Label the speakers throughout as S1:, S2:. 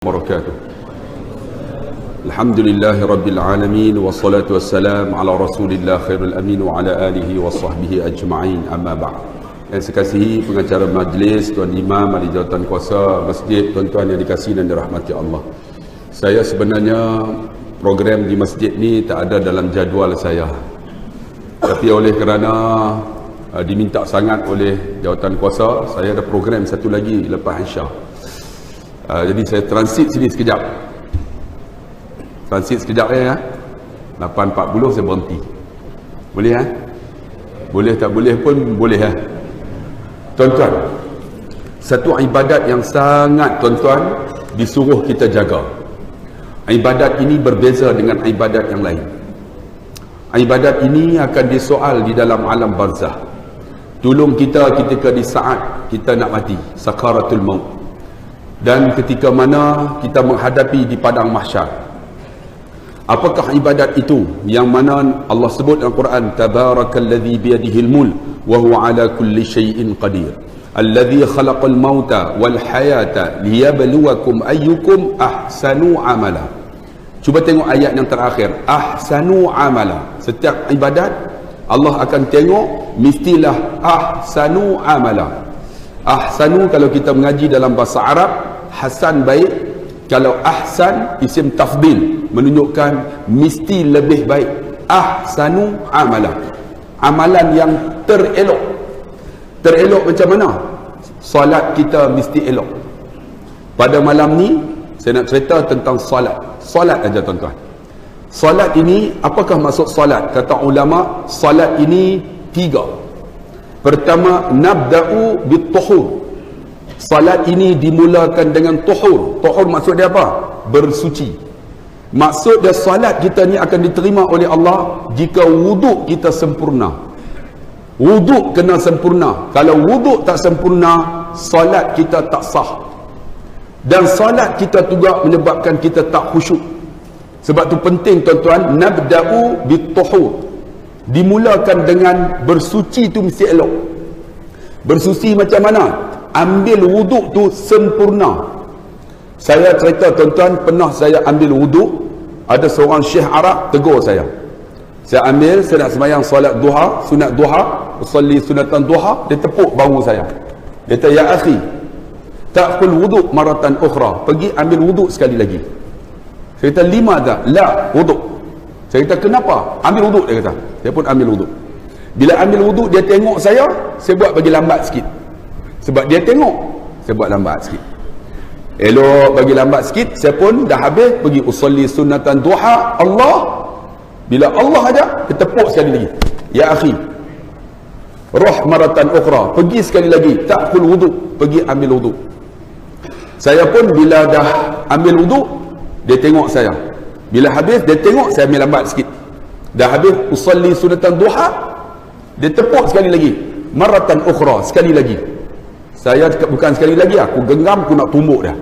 S1: wabarakatuh. Alhamdulillahi rabbil alamin wassalatu wassalam ala rasulillah khairul amin wa ala alihi wa sahbihi ajma'in, amma ba'd. Yang saya kasihi pengacara majlis, Tuan Imam, ahli jawatan kuasa masjid, tuan-tuan yang dikasihi dan dirahmati Allah. Saya sebenarnya program di masjid ni tak ada dalam jadual saya, tapi oleh kerana diminta sangat oleh jawatan kuasa, saya ada program satu lagi lepas Isyak. Jadi saya transit sini sekejap. Transit sekejap ya. 8.40 saya berhenti. Boleh ya? Boleh tak boleh pun boleh ya. Tuan-tuan, satu ibadat yang sangat tuan-tuan disuruh kita jaga. Ibadat ini berbeza dengan ibadat yang lain. Ibadat ini akan disoal di dalam alam barzah. Tolong kita ketika di saat kita nak mati, sakaratul maut. Dan ketika mana kita menghadapi di padang mahsyar, apakah ibadat itu yang mana Allah sebut dalam Quran, tabarakalladzi biyadihil mulk wa huwa ala kulli syai'in qadir, alladzi khalaqal mauta wal hayata liyabluwakum ayyukum ahsanu amala. Cuba tengok ayat yang terakhir, ahsanu amala. Setiap ibadat Allah akan tengok mestilah ahsanu amala. Ahsanu kalau kita mengaji dalam bahasa Arab, hasan baik. Kalau ahsan isim tafdil, menunjukkan mesti lebih baik. Ahsanu amala, amalan yang terelok. Terelok macam mana? Solat kita mesti elok. Pada malam ni saya nak cerita tentang solat. Solat aja tuan-tuan. Solat ini, apakah maksud solat? Kata ulama, solat ini tiga. Pertama, nabda'u bit-tuhur. Salat ini dimulakan dengan tuhur. Tuhur maksud dia apa? Bersuci. Maksud dia salat kita ni akan diterima oleh Allah jika wuduk kita sempurna. Wuduk kena sempurna. Kalau wuduk tak sempurna, salat kita tak sah. Dan salat kita juga menyebabkan kita tak khusyuk. Sebab tu penting tuan-tuan, nabda'u bit-tuhur. Dimulakan dengan bersuci tu mesti elok. Bersuci macam mana? Ambil wuduk tu sempurna. Saya cerita tuan-tuan, pernah saya ambil wuduk, ada seorang syekh Arab tegur saya. Saya ambil, saya nak sembahyang solat duha, sunat duha, usalli sunatan duha, dia tepuk bahu saya. Dia kata, ya akhi, ta'kul wuduk maratan ukhra, pergi ambil wuduk sekali lagi. Saya kata, lima dah, la wuduk. Saya kata, kenapa? Ambil wuduk, dia kata. Saya pun ambil wuduk. Bila ambil wuduk, dia tengok saya buat bagi lambat sikit. Sebab dia tengok, saya buat lambat sikit. Elok bagi lambat sikit, saya pun dah habis, pergi usalli sunatan duha, Allah. Bila Allah aja, dia tepuk sekali lagi. Ya akhi, roh maratan ukhra, pergi sekali lagi, ta'kul wuduk, pergi ambil wuduk. Saya pun bila dah ambil wuduk, dia tengok saya. Bila habis, dia tengok saya ambil lambat sikit. Dah habis usalli sunatan duha, dia tepuk sekali lagi, maratan ukhra, sekali lagi. Saya bukan sekali lagi, aku genggam, aku nak tumbuk dah.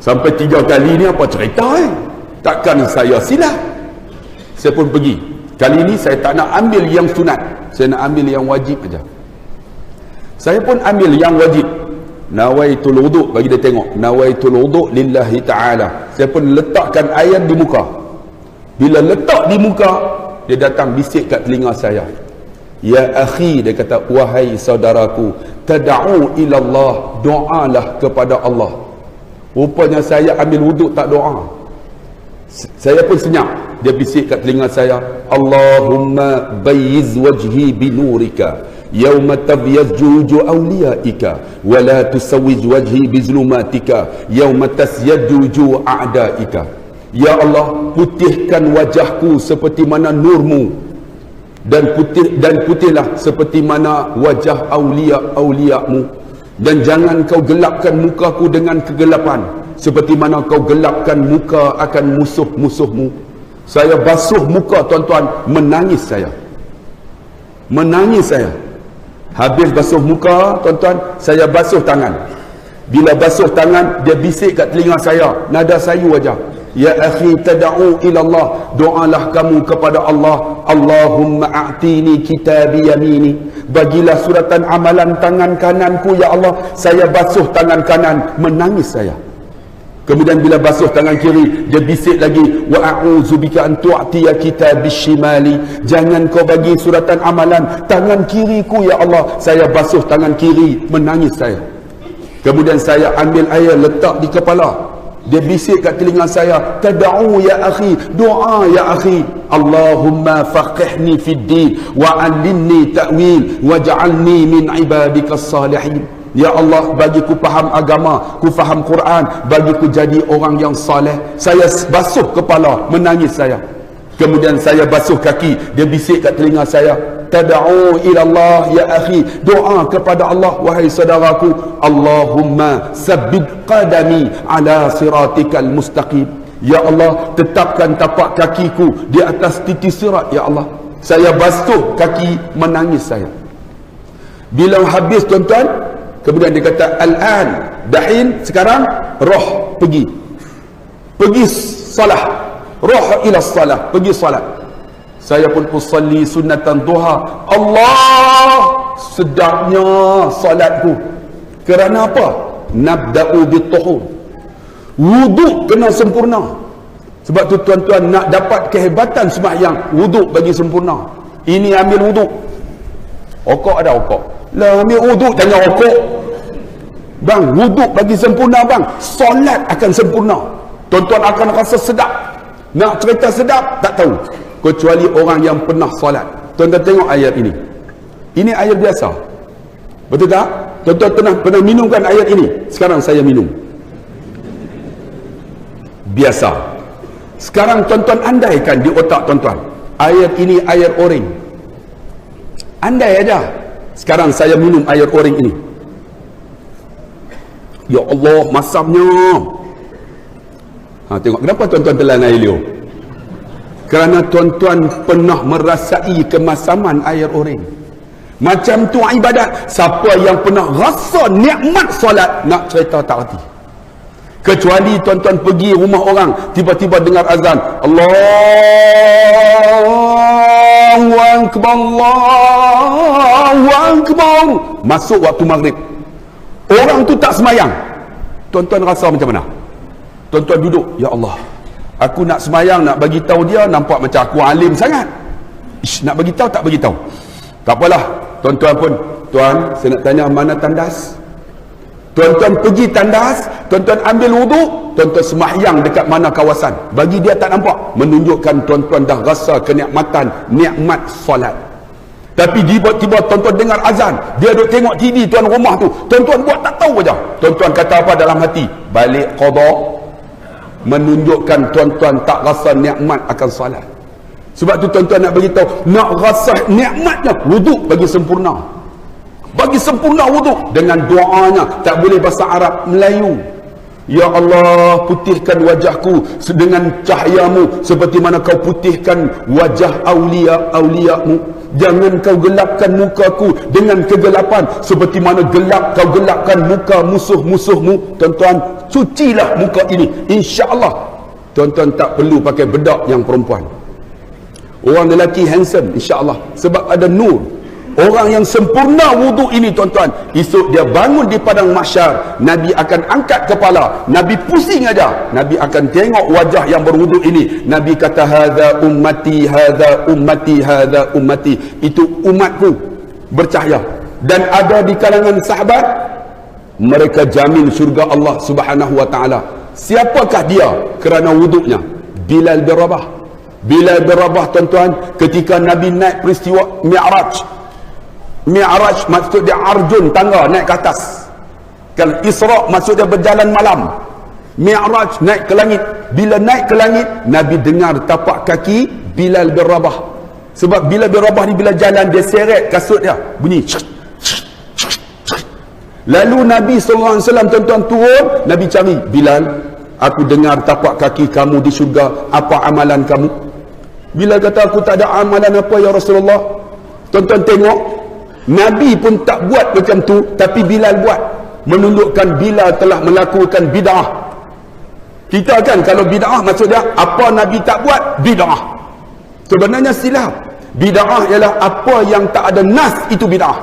S1: Sampai 3 kali ni apa cerita takkan saya silap. Saya pun pergi. Kali ni saya tak nak ambil yang sunat, saya nak ambil yang wajib aja. Saya pun ambil yang wajib. Nawaitul wuduk, bagi dia tengok, nawaitul wuduk lillahi ta'ala. Saya pun letakkan air di muka. Bila letak di muka, dia datang bisik kat telinga saya. Ya akhi, dia kata, wahai saudaraku, tada'u ilallah, doalah kepada Allah. Rupanya saya ambil wuduk tak doa. Saya pun senyap. Dia bisik kat telinga saya, Allahumma bayyiz wajhi binurika yawma tabyazzu wujuh awliyaika wa la tusawwij wajhi bizulumatika yawma tasyaddu wujuh a'daika. Ya Allah, putihkan wajahku seperti mana nurmu, dan putihlah seperti mana wajah aulia-auliamu, dan jangan kau gelapkan mukaku dengan kegelapan seperti mana kau gelapkan muka akan musuh-musuhmu. Saya basuh muka tuan-tuan, menangis saya. Menangis saya. Habis basuh muka tuan-tuan, saya basuh tangan. Bila basuh tangan, dia bisik kat telinga saya, nada sayu aja. Ya akhi, tada'u ilallah, doalah kamu kepada Allah. Allahumma a'tini kitabi yamini, bagilah suratan amalan tangan kananku ya Allah. Saya basuh tangan kanan, menangis saya. Kemudian bila basuh tangan kiri, dia bisik lagi, wa a'udzubika an tu'tiya kitabis shimali. Jangan kau bagi suratan amalan tangan kiriku ya Allah. Saya basuh tangan kiri, menangis saya. Kemudian saya ambil air letak di kepala. Dia bisik kat telinga saya, tad'u ya akhi, doa ya akhi. Allahumma faqihni fid din wa 'allimni ta'wil waj'alni min ibadikas salihin. Ya Allah, bagiku faham agama, ku faham Quran, bagiku jadi orang yang saleh. Saya basuh kepala, menangis saya. Kemudian saya basuh kaki, dia bisik kat telinga saya, tad'u ila Allah ya akhi, doa kepada Allah wahai saudaraku. Allahumma sabbit qadami ala siratikal mustaqim. Ya Allah, tetapkan tapak kakiku di atas titi sirat ya Allah. Saya basuh kaki, menangis saya. Bila habis tuan-tuan, kemudian dia kata al-an, dahin, sekarang roh pergi salah, roh ila salah, pergi salat. Saya pun usalli sunnatan duha. Allah, sedapnya salatku. Kerana apa? Nabda'u bituhur, wuduk kena sempurna. Sebab tu tuan-tuan, nak dapat kehebatan sembahyang, wuduk bagi sempurna. Ini ambil wuduk, okok ada okok lah, ambil wuduk jangan okok bang, wuduk bagi sempurna bang, solat akan sempurna. Tuan-tuan akan rasa sedap. Nak cerita sedap tak tahu, kecuali orang yang pernah solat. Tuan-tuan tengok ayat ini. Ini ayat biasa, betul tak? Tuan-tuan pernah minumkan ayat ini. Sekarang saya minum biasa. Sekarang tuan-tuan andaikan di otak tuan-tuan, ayat ini ayat oring. Andai aja sekarang saya minum air oring ini. Ya Allah, masamnya. Tengok kenapa tuan-tuan telan air liur. Kerana tuan-tuan pernah merasai kemasaman air oring. Macam tu ibadat. Siapa yang pernah rasa nikmat solat, nak cerita tak reti. Kecuali tuan-tuan pergi rumah orang, tiba-tiba dengar azan, Allahu Akbar, Allahu Akbar, masuk waktu maghrib, orang tu tak semayang. Tuan-tuan rasa macam mana? Tuan-tuan duduk, ya Allah, aku nak semayang, nak bagi tahu dia, nampak macam aku alim sangat. Nak bagi tahu tak bagi tahu. Tak apalah, tuan-tuan pun, tuan, saya nak tanya mana tandas? Tuan-tuan pergi tandas, tuan-tuan ambil wuduk, tuan-tuan semahyang dekat mana kawasan. Bagi dia tak nampak, menunjukkan tuan-tuan dah rasa kenikmatan, nikmat solat. Tapi tiba-tiba tuan-tuan dengar azan, dia duduk tengok TV tuan rumah tu, tuan-tuan buat tak tahu aja. Tuan-tuan kata apa dalam hati? Balik qada. Menunjukkan tuan-tuan tak rasa nikmat akan solat. Sebab tu tuan-tuan nak beritahu, nak rasa nikmatnya, wuduk bagi sempurna. Bagi sempurna wuduk dengan doanya, tak boleh bahasa Arab, Melayu. Ya Allah, putihkan wajahku dengan cahayamu seperti mana kau putihkan wajah aulia-auliamu. Jangan kau gelapkan mukaku dengan kegelapan seperti mana kau gelapkan muka musuh-musuhmu. Tuan-tuan, cucilah muka ini, insya-Allah. Tuan-tuan tak perlu pakai bedak yang perempuan. Orang lelaki handsome, insya-Allah, sebab ada nur. Orang yang sempurna wuduk ini tuan-tuan, esok dia bangun di padang mahsyar, Nabi akan angkat kepala, Nabi pusing aja, Nabi akan tengok wajah yang berwuduk ini. Nabi kata, hadza ummati, hadza ummati, hadza ummati. Itu umatku, bercahaya. Dan ada di kalangan sahabat, mereka jamin syurga Allah Subhanahu wa taala. Siapakah dia kerana wuduknya? Bilal bin Rabah. Bilal bin Rabah tuan-tuan, ketika Nabi naik peristiwa Mi'raj. Mi'raj maksud dia arjun, tangga naik ke atas. Kan Isra maksud dia berjalan malam. Mi'raj naik ke langit. Bila naik ke langit, Nabi dengar tapak kaki Bilal bin Rabah. Sebab Bilal bin Rabah ni bila jalan, dia seret kasut dia, bunyi. Lalu Nabi SAW tuan-tuan turun, Nabi cari, Bilal, aku dengar tapak kaki kamu di syurga, apa amalan kamu? Bilal kata, aku tak ada amalan apa ya Rasulullah. Tuan-tuan tengok, Nabi pun tak buat macam tu, tapi Bilal buat, menunjukkan Bilal telah melakukan bid'ah. Kita kan kalau bid'ah maksud dia apa Nabi tak buat, bid'ah. Sebenarnya silap. Bid'ah ialah apa yang tak ada nas, itu bid'ah.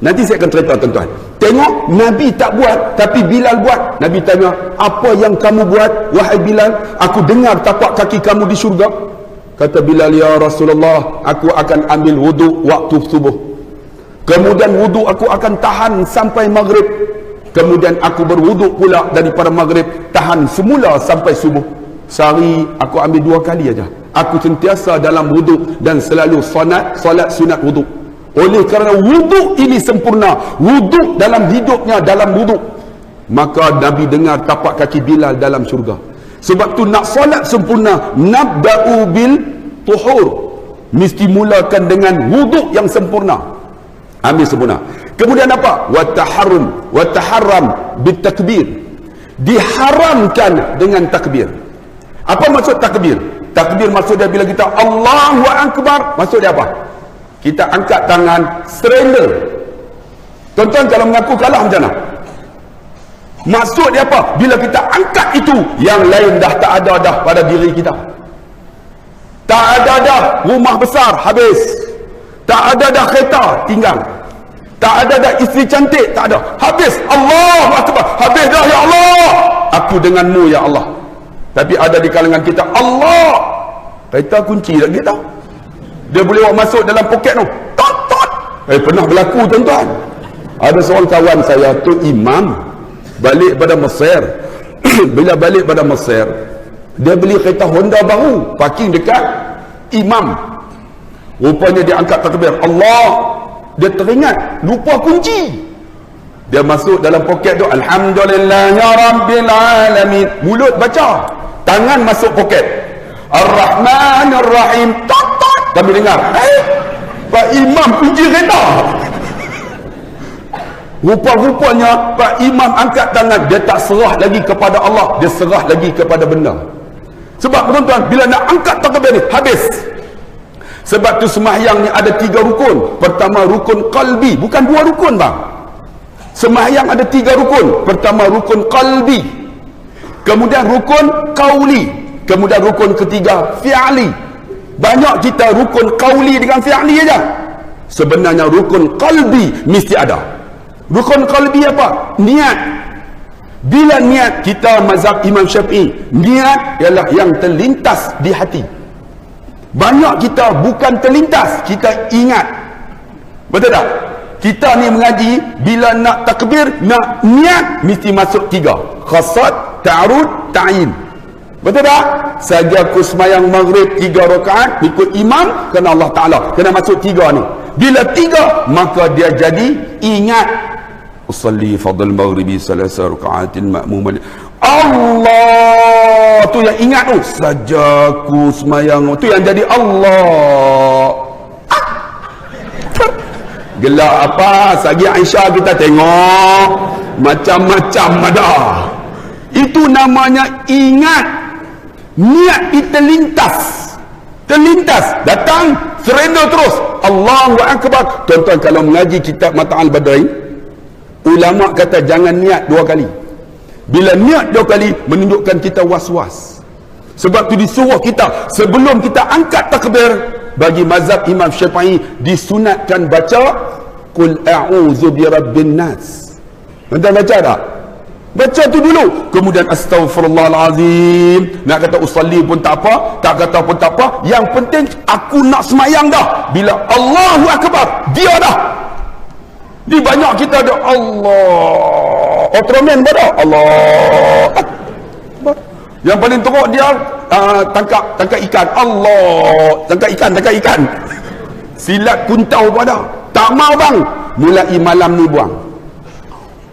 S1: Nanti saya akan cerita tuan-tuan. Tengok Nabi tak buat, tapi Bilal buat. Nabi tanya, apa yang kamu buat wahai Bilal? Aku dengar tapak kaki kamu di syurga. Kata Bilal, ya Rasulullah, aku akan ambil wuduk waktu subuh, kemudian wuduk aku akan tahan sampai maghrib, kemudian aku berwuduk pula daripada maghrib, tahan semula sampai subuh. Sehari aku ambil 2 kali aja. Aku sentiasa dalam wuduk dan selalu solat sunat wuduk. Oleh kerana wuduk ini sempurna, wuduk dalam hidupnya dalam wuduk, maka Nabi dengar tapak kaki Bilal dalam syurga. Sebab tu nak solat sempurna, nabda'u bil tuhur, mesti mulakan dengan wuduk yang sempurna, ambil sempurna. Kemudian apa? Wa taharram bit takbir, diharamkan dengan takbir. Apa maksud takbir? Takbir maksudnya bila kita Allahu Akbar, maksud dia apa? Kita angkat tangan, surrender. Tuan-tuan kalau mengaku kalah macam mana? Maksud dia apa? Bila kita angkat itu, yang lain dah tak ada dah pada diri kita. Tak ada dah rumah besar, habis. Tak ada dah kereta, tinggal. Tak ada dah isteri cantik, tak ada. Habis. Allahu Akbar. Habis dah, ya Allah. Aku denganmu, ya Allah. Tapi ada di kalangan kita, Allah. Kereta kunci tak kita. Dia boleh bawa masuk dalam poket tu. Tot. Pernah berlaku tuan-tuan. Ada seorang kawan saya tu imam, balik pada Mesir. Bila balik pada Mesir, dia beli kereta Honda baru, parking dekat imam. Rupanya dia angkat takbir Allah, dia teringat lupa kunci. Dia masuk dalam poket tu, Alhamdulillahirabbil alamin. Mulut baca, tangan masuk poket. Ar-Rahmanir Rahim. Kami dengar, Pak Imam kunci kereta. Rupa-rupanya Pak Imam angkat tangan, dia tak serah lagi kepada Allah, dia serah lagi kepada benda. Sebab tuan-tuan, bila nak angkat takbir ni, habis. Sebab tu sembahyang ni ada 3 rukun. Pertama rukun qalbi, bukan 2 rukun bang. Sembahyang ada 3 rukun. Pertama rukun qalbi, kemudian rukun qauli, kemudian rukun ketiga fi'li. Banyak kita rukun qauli dengan fi'li aja. Sebenarnya rukun qalbi mesti ada. Rukun qalbi apa? Niat. Bila niat, kita mazhab Imam Syafi'i, niat ialah yang terlintas di hati. Banyak kita bukan terlintas, kita ingat. Betul tak? Kita ni mengaji, bila nak takbir, nak niat, mesti masuk 3. Khasad, ta'arud, ta'yin. Betul tak? Saja aku semayang maghrib 3 rakaat ikut imam, kerana Allah Ta'ala kena masuk 3 ni. Bila 3, maka dia jadi ingat. Usalli fadl maghribi salasa rakaatin ma'muman. Allah tu yang ingat tu. Saja aku semayang tu yang jadi Allah. Gelak apa? Sagi Aisyah kita tengok macam-macam ada. Itu namanya ingat. Niat kita terlintas, datang, surrender terus. Allahu Akbar. Tuan-tuan kalau mengaji kitab Mata'al Badri, ulama kata jangan niat 2 kali. Bila niat 2 kali, menunjukkan kita was-was. Sebab tu disuruh kita, sebelum kita angkat takbir, bagi mazhab Imam Syafi'i, disunatkan baca Qul a'udzu birabbin nas. Tuan-tuan baca tak? Baca tu dulu, kemudian astaghfirullahalazim. Nak kata usalli pun tak apa, tak kata pun tak apa, yang penting aku nak semayang dah. Bila Allahu Akbar, dia dah. Di banyak kita ada Allah Ultraman pada Allah Akbar. Yang paling teruk dia tangkap ikan. Allah tangkap ikan. Silat kuntau pada tak mau bang. Mulai malam ni buang.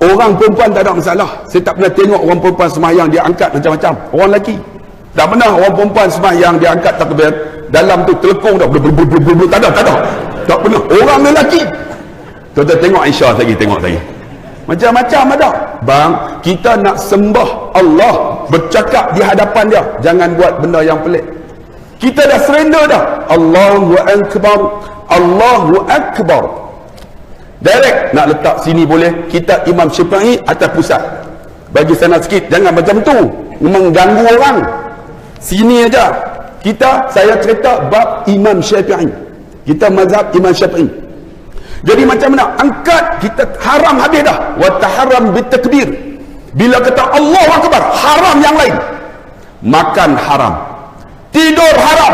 S1: Orang perempuan tak ada masalah. Saya tak pernah tengok orang perempuan sembahyang dia angkat macam-macam. Orang lelaki tak pernah orang perempuan sembahyang dia angkat takbir dalam tu telekung dah tak ada. Tak pernah. Orang lelaki. Tuan-tuan tengok Aisyah lagi, tengok lagi. Macam-macam ada. Bang, kita nak sembah Allah, bercakap di hadapan dia. Jangan buat benda yang pelik. Kita dah surrender dah. Allahu Akbar. Allahu Akbar. Direct nak letak sini boleh. Kita Imam Syafi'i atas pusat. Bagi sana sikit. Jangan macam tu. Mengganggu orang. Sini aja. Saya cerita bab Imam Syafi'i. Kita mazhab Imam Syafi'i. Jadi macam mana? Angkat, kita haram habis dah. Wa taharram bitakbir. Bila kata Allahu Akbar, haram yang lain. Makan haram, tidur haram.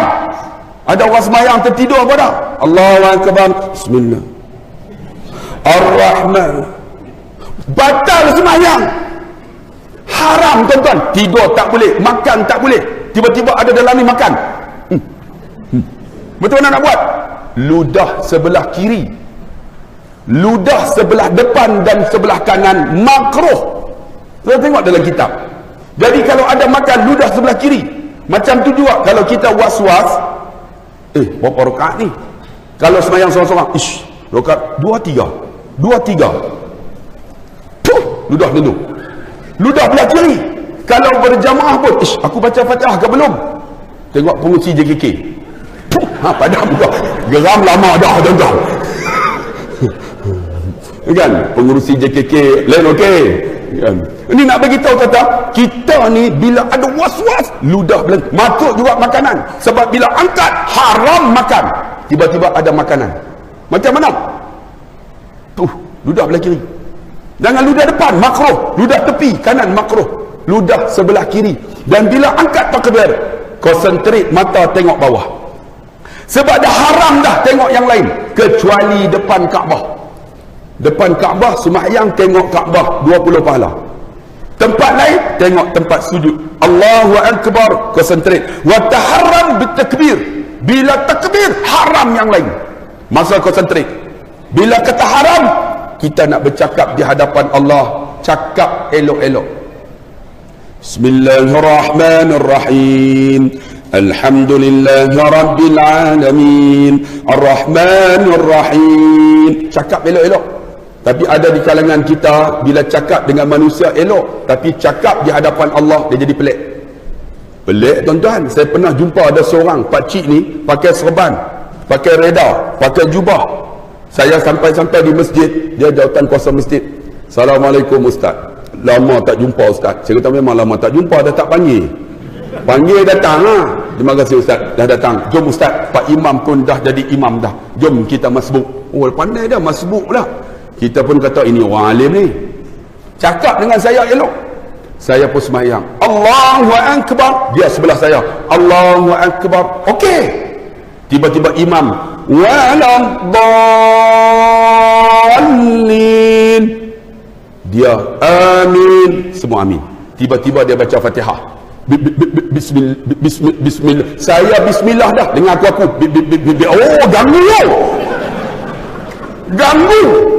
S1: Ada orang sembahyang tertidur apa dah? Allahu Akbar, bismillah, Ar-Rahman, batal sembahyang. Haram tuan-tuan. Tidur tak boleh, makan tak boleh. Tiba-tiba ada dalam ni makan. Betul mana nak buat? Ludah sebelah kiri, ludah sebelah depan dan sebelah kanan makruh. Kita tengok dalam kitab. Jadi kalau ada makan ludah sebelah kiri, macam tu juga kalau kita was-was, berapa rakaat ni? Kalau sembahyang seorang-seorang, rakaat 2-3 ludah dulu, ludah belah kiri. Kalau berjamaah pun, aku baca Fatihah ke belum? Tengok pengurusi JKK, padam juga, geram lama dah tuan-tuan. Kan pengurusi JKK lain okey kan? Ini nak bagi tahu kata kita ni bila ada was-was ludah beleng, masuk juga makanan. Sebab bila angkat haram makan, tiba-tiba ada makanan. Macam mana? Ludah belah kiri. Jangan ludah depan makruh, ludah tepi kanan makruh, ludah sebelah kiri. Dan bila angkat takbir, konsentrate mata tengok bawah. Sebab dah haram dah tengok yang lain kecuali depan Kaabah. Depan Kaabah sembahyang tengok Kaabah 20 pahala. Tempat lain tengok tempat sujud. Allahu Akbar, konsentrate. Wa taharram bitakbir. Bila takbir haram yang lain. Masa konsentrate. Bila kata haram, kita nak bercakap di hadapan Allah, cakap elok-elok. Bismillahirrahmanirrahim. Alhamdulillahi Rabbil Alamin, Ar-Rahmanir Rahim. Cakap elok-elok. Tapi ada di kalangan kita, bila cakap dengan manusia elok, tapi cakap di hadapan Allah, dia jadi pelik. Pelik tuan-tuan. Saya pernah jumpa ada seorang pakcik ni pakai serban, pakai reda, pakai jubah. Saya sampai-sampai di masjid, dia jawatan kuasa masjid. Assalamualaikum Ustaz, lama tak jumpa Ustaz. Saya kata memang lama tak jumpa, dah tak panggil. Panggil datang ha. Terima kasih Ustaz, dah datang. Jom Ustaz, Pak Imam pun dah jadi imam dah. Jom kita masbuk. Oh pandai dah masbuk dah. Kita pun kata ini orang alim ni. Cakap dengan saya elok. Saya pun sembahyang. Allahu Akbar. Dia sebelah saya. Allahu Akbar. Okey. Tiba-tiba imam. Waladdallin. Dia amin. Semua amin. Tiba-tiba dia baca Fatihah. Bismillah. Saya bismillah dah dengan aku. Oh ganggu. Ganggu.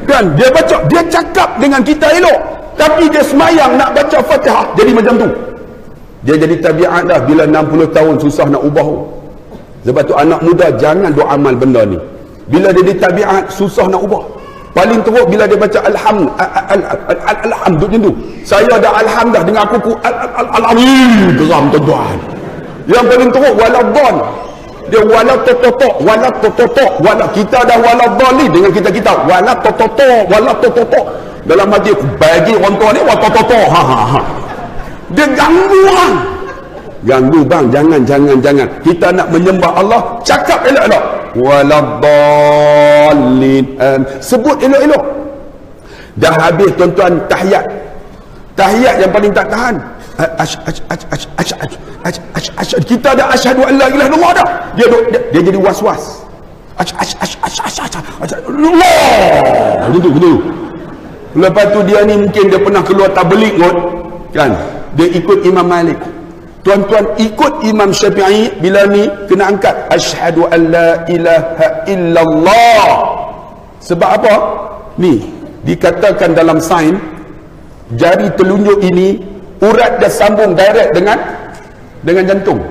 S1: Dan dia baca, dia cakap dengan kita elok, tapi dia semayang nak baca Fatihah jadi macam tu. Dia jadi tabiat dah. Bila 60 tahun susah nak ubah. Sebab tu anak muda jangan doa amal benda ni. Bila dia jadi tabiat susah nak ubah. Paling teruk bila dia baca alhamdulillah tu. Saya dah alhamdulillah dengan aku alhamdulillah geram tuan-tuan. Yang paling teruk waladdallin. Dia wala tototok, wala kita dah wala dhalin dengan kita wala tototok. Dalam hadis bagi orang tua ni wala tototok. Dia ganggu orang. Ganggu bang, jangan. Kita nak menyembah Allah, cakap elok-elok. Wala dhalin. Sebut elok-elok. Dah habis tuan-tuan tahiyat. Tahiyat yang paling tak tahan. Kita dah asyhadu an la ilaha illallah dah. Dia jadi was-was. Betul. Lepas tu dia ni mungkin dia pernah keluar tabligh kan. Dia ikut Imam Malik. Tuan-tuan ikut Imam Syafi'i bila ni kena angkat asyhadu an la ilaha illallah. Sebab apa? Ni dikatakan dalam sains jari telunjuk ini urat dia sambung direct dengan jantung.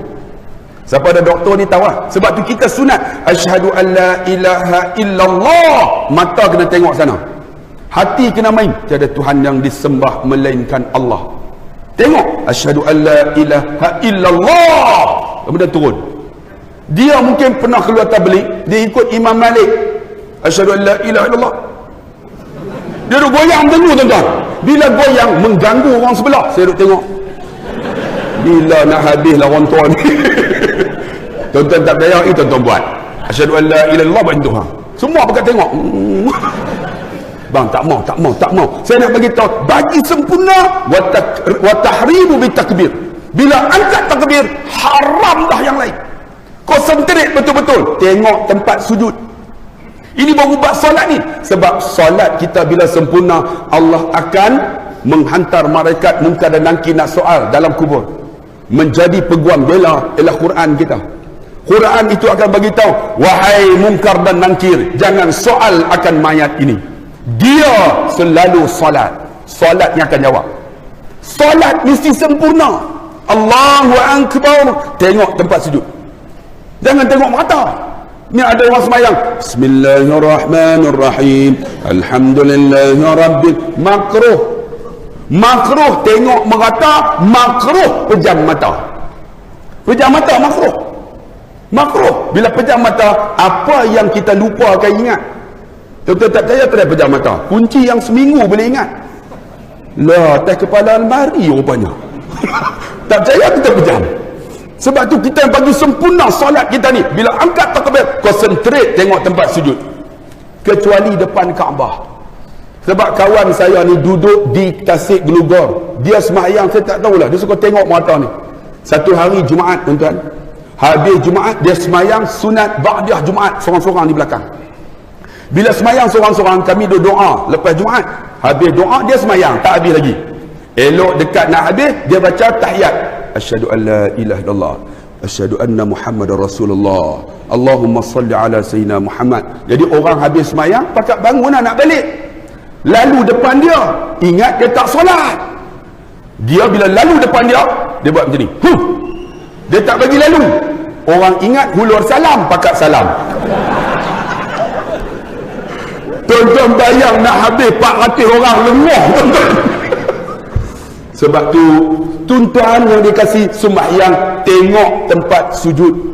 S1: Siapa ada doktor ni tahu lah. Sebab tu kita sunat asyhadu an la ilaha illallah. Mata kena tengok sana, hati kena main. Tiada Tuhan yang disembah melainkan Allah. Tengok asyhadu an la ilaha illallah. Kemudian turun. Dia mungkin pernah keluar tabligh, dia ikut Imam Malik asyhadu an la ilaha illallah. Dia duk goyang macam tu tuan-tuan. Bila goyang mengganggu orang sebelah. Saya duk tengok. Bila nak habislah orang tua ni. Tuan-tuan tak percaya, itu tuan-tuan buat. Asyhadu an la ilaha illallah macam tu. Semua pakai tengok. Bang, tak mau. Saya nak bagi tahu, bagi sempurna wa tahrimu bitakbir. Bila angkat takbir, haram dah yang lain. Konsentrate betul-betul, tengok tempat sujud. Ini baru buat solat ni. Sebab solat kita bila sempurna, Allah akan menghantar malaikat munkar dan nakir nak soal dalam kubur. Menjadi peguam bela ialah Quran kita. Quran itu akan bagi tahu, wahai munkar dan nakir, jangan soal akan mayat ini. Dia selalu solat. Solat yang akan jawab. Solat mesti sempurna. Allahu Akbar. Tengok tempat sujud. Jangan tengok mata. Ni ada orang semayang, Bismillahirrahmanirrahim, Alhamdulillahirabbil. Makruh tengok merata, makruh pejam mata. Pejam mata makruh. Bila pejam mata, apa yang kita lupa akan ingat. Betul tak percaya tak pejam mata. Kunci yang seminggu boleh ingat. Lah, atas kepala almari rupanya. Tak percaya kita pejam. Sebab tu kita yang bagi sempurna solat kita ni. Bila angkat takbir, konsentrate tengok tempat sujud. Kecuali depan Kaabah. Sebab kawan saya ni duduk di Tasik Gelugor. Dia semayang, saya tak tahulah. Dia suka tengok mata ni. Satu hari Jumaat, tuan-tuan. Habis Jumaat, dia semayang sunat ba'diyah Jumaat. Sorang-sorang di belakang. Bila semayang sorang-sorang, kami doa lepas Jumaat. Habis doa, dia semayang, tak habis lagi. Elok dekat nak habis, dia baca tahiyat. Asyhadu an la ilaha illallah, asyhadu anna Muhammadar Rasulullah, Allahumma salli ala sayyidina Muhammad. Jadi orang habis semayang, pakat bangun nak balik. Lalu depan dia, ingat dia tak solat. Dia bila lalu depan dia buat macam ni. Dia tak bagi lalu. Orang ingat hulur salam, pakat salam. Tuan-tuan bayang nak habis 400 orang lenguh, tuan-tuan. Sebab tu tuan-tuan yang dikasih sembahyang, tengok tempat sujud.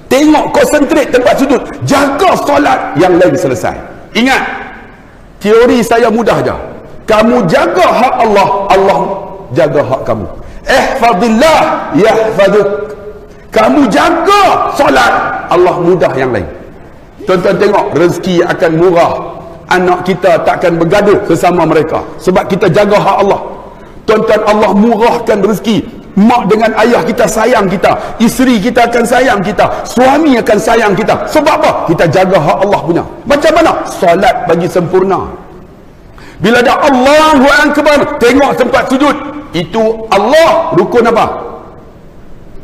S1: Tengok, konsentrate tempat sujud. Jaga solat, yang lain selesai. Ingat, teori saya mudah je. Kamu jaga hak Allah, Allah jaga hak kamu. Ihfazillah yahfazuk. Kamu jaga solat, Allah mudah yang lain. Tuan-tuan tengok, rezeki akan murah. Anak kita takkan bergaduh sesama mereka. Sebab kita jaga hak Allah. Tuan-tuan, Allah murahkan rezeki. Mak dengan ayah kita sayang kita. Isteri kita akan sayang kita. Suami akan sayang kita. Sebab apa? Kita jaga hak Allah punya. Macam mana? Solat bagi sempurna. Bila ada Allahu Akbar, tengok tempat sujud. Itu Allah, rukun apa?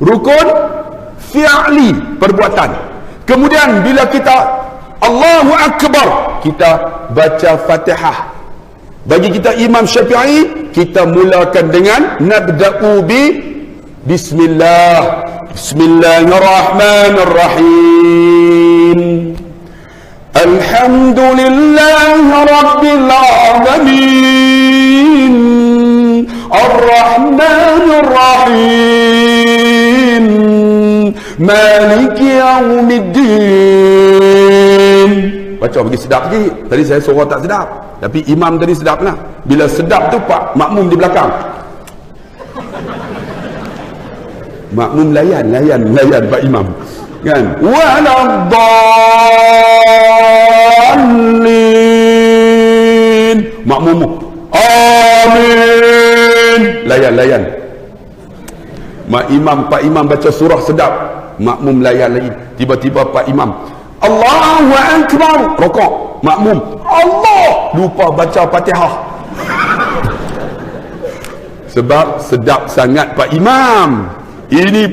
S1: Rukun fi'li, perbuatan. Kemudian bila kita Allahu Akbar, kita baca Fatihah. Bagi kita Imam Syafi'i, kita mulakan dengan nabda'u bi bismillah. Bismillahirrahmanirrahim. Alhamdulillahi rabbil alamin. Ar-Rahmanir-Rahim. Maliki yaumiddin. Baca bagi sedap sikit. Tadi saya suara tak sedap, tapi imam tadi sedap lah. Bila sedap tu pak makmum di belakang, makmum layan pak imam kan. Waladdallin, makmum amin, layan. Pak imam baca surah sedap, makmum layan lagi. Tiba-tiba pak imam Allahu Akbar, rokok, makmum Allah, lupa baca Fatihah. Sebab sedap sangat pak imam. Ini